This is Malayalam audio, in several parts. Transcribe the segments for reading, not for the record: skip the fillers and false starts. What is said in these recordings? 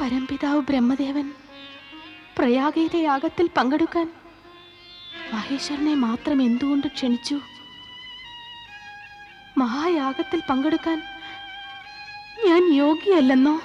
പരംപിതാവ് ബ്രഹ്മദേവൻ പ്രയാഗയിലെ യാഗത്തിൽ പങ്കെടുക്കാൻ മഹേശ്വരനെ മാത്രം എന്തുകൊണ്ട് ക്ഷണിച്ചു? മഹായാഗത്തിൽ പങ്കെടുക്കാൻ ഞാൻ യോഗ്യയല്ലെന്നോ?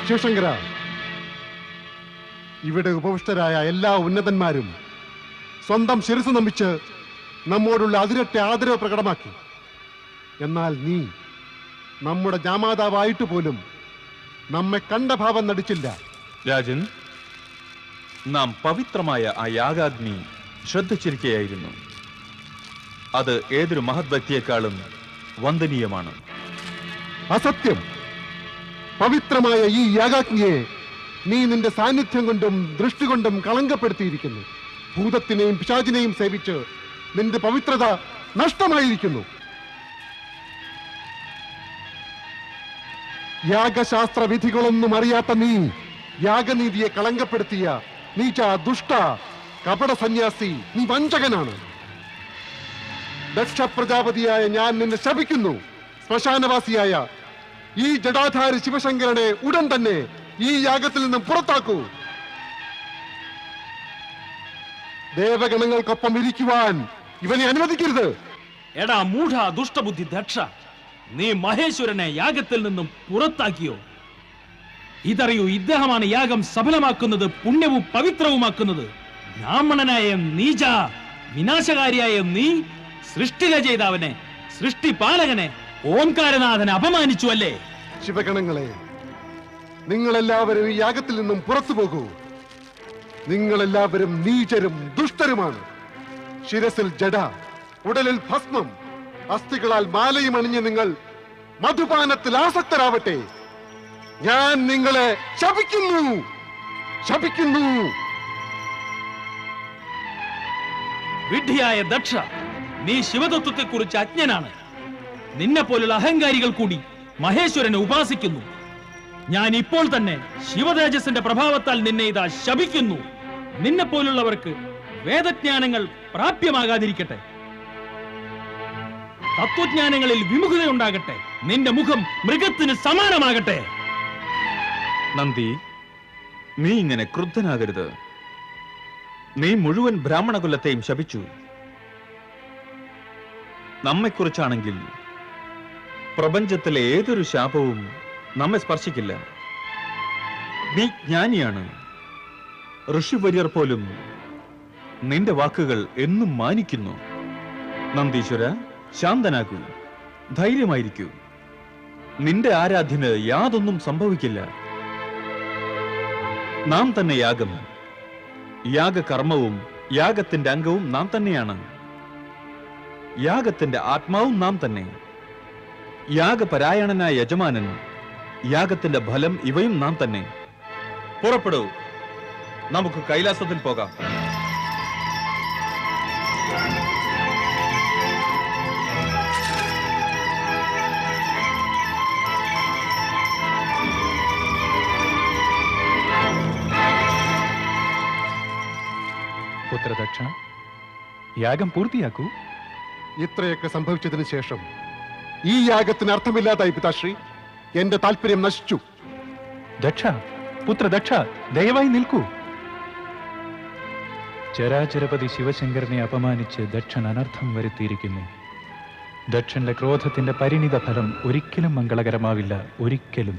ശിവശങ്കര, ഇവിടെ ഉപവിഷ്ടരായ എല്ലാ ഉന്നതന്മാരും സ്വന്തം ശിരസ് നമിച്ച് നമ്മോടുള്ള അതിരറ്റ ആദരവ് പ്രകടമാക്കി. എന്നാൽ നീ നമ്മുടെ ജാമാതാവായിട്ട് പോലും നമ്മെ കണ്ട ഭാവം നടിച്ചില്ല. രാജൻ, നാം പവിത്രമായ ആ യാഗാഗ്നി ശ്രദ്ധിച്ചിരിക്കുകയായിരുന്നു. അത് ഏതൊരു മഹത് വ്യക്തിയെക്കാളും വന്ദനീയമാണ്. അസത്യം! പവിത്രമായ ഈ യാഗാഗ്നിയെ നീ നിന്റെ സാന്നിധ്യം കൊണ്ടും ദൃഷ്ടി കൊണ്ടും കളങ്കപ്പെടുത്തിയിരിക്കുന്നു. ഭൂതത്തിനെയും പിശാചിനെയും സേവിച്ച് നിന്റെ പവിത്രത നഷ്ടമായിരിക്കുന്നു. യാഗശാസ്ത്ര വിധികളൊന്നും അറിയാത്ത നീ യാഗനീതിയെ കളങ്കപ്പെടുത്തിയ നീച്ച, ദുഷ്ട, കപട സന്യാസി, നീ വഞ്ചകനാണ്. ദക്ഷ പ്രജാപതിയായ ഞാൻ നിന്നെ ശപിക്കുന്നു. ശ്മശാനവാസിയായ ഈ ജടാധാരി ശിവശങ്കരനെ ഉടൻ തന്നെ ഈ യാഗത്തിൽ നിന്നും പുറത്താക്കൂ. ദേവഗണങ്ങൾക്കൊപ്പം ഇരിക്കുവാൻ ഇവനെ അനുവദിക്കരുത്. എടാ മൂഢ ദുഷ്ടബുദ്ധി ദക്ഷ, നീ മഹേശ്വരനെ യാഗത്തിൽ നിന്നും പുറത്താക്കിയോ? ഇതറിയൂ, ഇദ്ദേഹമാണ് യാഗം സഫലമാക്കുന്നത്, പുണ്യവും പവിത്രവുമാക്കുന്നത്. ബ്രാഹ്മണനായ നീച, വിനാശകാരിയായ നീ സൃഷ്ടിരചയിതാവിനെ, സൃഷ്ടിപാലകനെ, ഓംകാരനാഥനെ അപമാനിച്ചു അല്ലേ? ശിവഗണങ്ങളെ, നിങ്ങളെല്ലാവരും ഈ യാഗത്തിൽ നിന്നും പുറത്തു പോകൂ. നിങ്ങളെല്ലാവരും നീചരും ദുഷ്ടരുമാണ്. ശിരസിൽ ജഡ, ഉടലിൽ ഭസ്മം, അസ്ഥികളാൽ മാലയും അണിഞ്ഞ് നിങ്ങൾ മധുപാനത്തിൽ ആസക്തരാവട്ടെ. ഞാൻ നിങ്ങളെ ശപിക്കുന്നു, ശപിക്കുന്നു. വിഡ്ഢിയായ ദക്ഷ, നീ ശിവതത്വത്തെ കുറിച്ച് അജ്ഞനാണ്. നിന്നെ പോലുള്ള അഹങ്കാരികൾ കൂടി മഹേശ്വരനെ ഉപാസിക്കുന്നു. ഞാൻ ഇപ്പോൾ തന്നെ ശിവതേജസ്സിന്റെ പ്രഭാവത്താൽ നിന്നെ ഇതാ ശപിക്കുന്നു. നിന്നെ പോലുള്ളവർക്ക് വേദജ്ഞാനങ്ങൾ പ്രാപ്യമാകാതിരിക്കട്ടെ, തത്വജ്ഞാനങ്ങളിൽ വിമുഖതയുണ്ടാകട്ടെ, നിന്റെ മുഖം മൃഗത്തിന് സമാനമാകട്ടെ. നന്ദി, നീ ഇങ്ങനെ ക്രുദ്ധനാകരുത്. നീ മുഴുവൻ ബ്രാഹ്മണകുലത്തെയും ശപിച്ചു. നമ്മെക്കുറിച്ചാണെങ്കിൽ പ്രപഞ്ചത്തിലെ ഏതൊരു ശാപവും നമ്മെ സ്പർശിക്കില്ല. നീ ജ്ഞാനിയാണ്. ഋഷിവര്യർ പോലും നിന്റെ വാക്കുകൾ എന്നും മാനിക്കുന്നു. നന്ദീശ്വര, ശാന്തനാകൂ, ധൈര്യമായിരിക്കൂ. നിന്റെ ആരാധ്യന് യാതൊന്നും സംഭവിക്കില്ല. നാം തന്നെ യാഗം, യാഗകർമ്മവും യാഗത്തിന്റെ അംഗവും നാം തന്നെയാണ്. യാഗത്തിന്റെ ആത്മാവും നാം തന്നെ. യാഗപരായണനായ യജമാനൻ, യാഗത്തിന്റെ ഫലം ഇവയും നാം തന്നെ. പുറപ്പെടൂ, നമുക്ക് കൈലാസത്തിൽ പോകാം. പുത്രദക്ഷ, യാഗം പൂർത്തിയാക്കൂ. ഇത്രയൊക്കെ സംഭവിച്ചതിന് ശേഷം ഈ യാഗത്തിന് അർത്ഥമില്ലാതായി പിതാശ്രീ. എന്റെ താല്പര്യം നശിച്ചു. ദക്ഷ, പുത്രദക്ഷ, ദയവായി നിൽക്കൂ. ചരാചരപതി ശിവശങ്കരനെ അപമാനിച്ച് ദക്ഷൻ അനർത്ഥം വരുത്തിയിരിക്കുന്നു. ദക്ഷന്റെ ക്രോധത്തിന്റെ പരിണിത ഫലം ഒരിക്കലും മംഗളകരമാവില്ല, ഒരിക്കലും.